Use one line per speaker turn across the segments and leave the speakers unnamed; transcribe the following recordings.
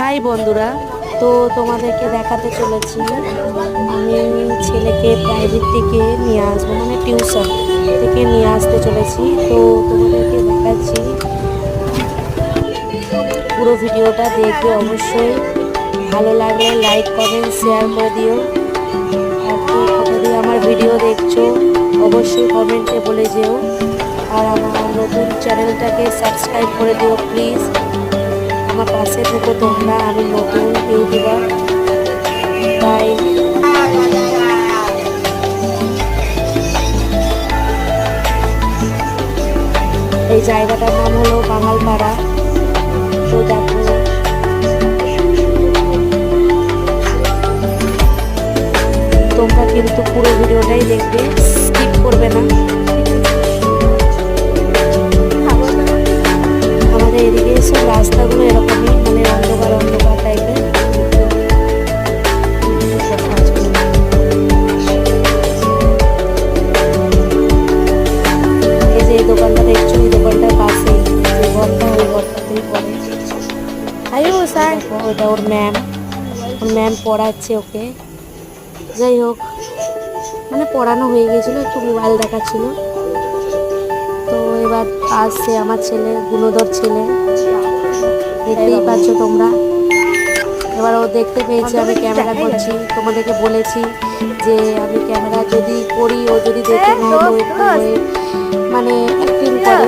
High বন্ধুরা, তো তোমাদেরকে দেখাতে চলেছি আমি ছেলেকে প্রাইভেট থেকে নিয়ে আসবো, মানে টিউশন থেকে নিয়ে আসতে চলেছি। তো তোমাদেরকে দেখাচ্ছি, পুরো ভিডিওটা দেখবে অবশ্যই। ভালো লাগলে লাইক কমেন্ট শেয়ার করে দিও। আর কে কোথা দিয়ে আমার ভিডিও দেখছো অবশ্যই কমেন্টে বলে যেও। আর আমার নতুন চ্যানেলটাকে সাবস্ক্রাইব করে দিও প্লিজ। আমার পাশে থেকো তোমরা, আমি নতুন ইউটিউবার। তাই এই জায়গাটার নাম হলো বাঙালপাড়া। তো দেখো, তোমরা কিন্তু পুরো ভিডিওটাই দেখবে, স্কিপ করবে না। আমাদের এদিকে সব রাস্তাগুলো এরকমই, মানে অন্ধকার অন্ধকার টাইপের। এই যে এই দোকানটা দেখছো, এই দোকানটার পাশে যে ঘরটা, ওই ঘরটাতেই পড়ে। ওটা ওর ম্যাম পড়াচ্ছে ওকে। যাই হোক, মানে পড়ানো হয়ে গেছিলো, একটু মোবাইল দেখাচ্ছিল। তো এবার আসছে আমার ছেলে, গুণধর ছেলে, দেখতেই পাচ্ছ তোমরা। এবার ও দেখতে পেয়েছে আমি ক্যামেরা করছি, তোমাদেরকে বলেছি যে আমি ক্যামেরা যদি করি, ও যদি দেখে নেয় তো একটু মানে অ্যাক্টিং করে।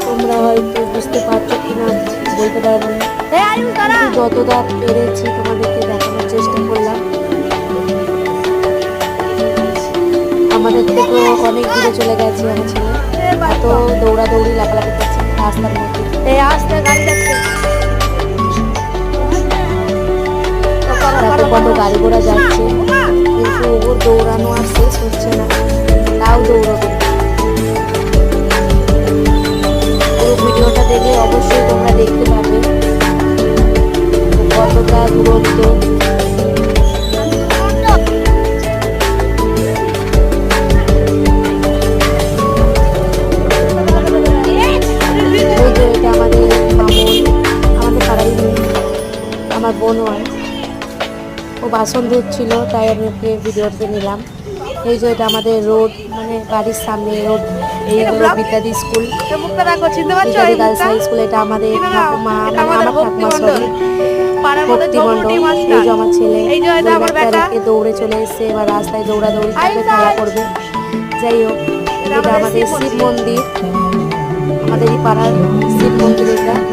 তোমরা হয়তো বুঝতে পারছো কিনা বলতে পারবো না, যতটা পেরেছি তোমাদেরকে দেখানোর চেষ্টা করলাম। আমাদের থেকে অনেক দূরে চলে গেছে আমার ছেলে, এত দৌড়াদৌড়ি লাফালাফি করছে রাস্তার মধ্যে। কত গাড়ি ঘোড়া যাচ্ছে, কিন্তু ওর দৌড়ানো আর শেষ হচ্ছে না, তাও দৌড়াবে। পুরো ভিডিওটা দেখলে অবশ্যই তোমরা দেখতে পাবে কতটা দূরত্ব। এটা আমাদের মামুন, আমাদের পাড়াই আমার বোন হয়। ও বাসন ধুচ্ছিল, তাই আমি ওকে ভিডিওতে নিলাম। এই যে এটা আমাদের রোড, মানে বাড়ির সামনে রোড। এই হলো বিদ্যাদি স্কুল, বিদ্যাদি গার্লস হাই স্কুল। এটা আমাদের ঠাকুমা, মানে আমার ঠাকুমা, সরি ভক্তিমণ্ডল। এই যে আমার ছেলে রেখে দৌড়ে চলে এসছে, এবার রাস্তায় দৌড়াদৌড়ি করবে, খেলা করবে। যাই হোক, এটা আমাদের শিব মন্দির, আমাদের এই পাড়ার শিব মন্দির এটা।